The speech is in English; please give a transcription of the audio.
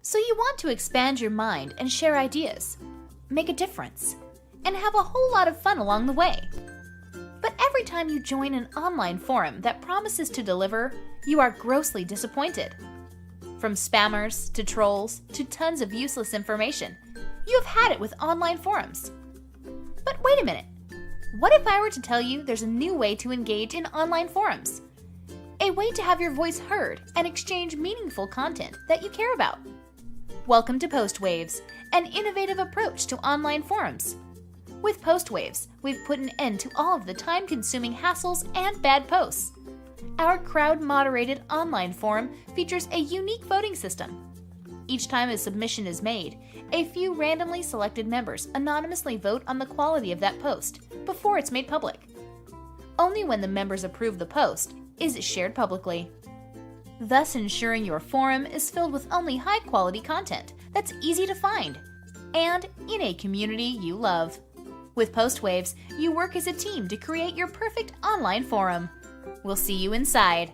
So you want to expand your mind and share ideas, make a difference, and have a whole lot of fun along the way. But every time you join an online forum that promises to deliver, you are grossly disappointed. From spammers to trolls to tons of useless information, you have had it with online forums. But wait a minute. What if I were to tell you there's a new way to engage in online forums? A way to have your voice heard and exchange meaningful content that you care about. Welcome to Postwaves, an innovative approach to online forums. With Postwaves, we've put an end to all of the time-consuming hassles and bad posts. Our crowd-moderated online forum features a unique voting system. Each time a submission is made, a few randomly selected members anonymously vote on the quality of that post before it's made public. Only when the members approve the post is it shared publicly, thus ensuring your forum is filled with only high-quality content that's easy to find and in a community you love. With Postwaves, you work as a team to create your perfect online forum. We'll see you inside.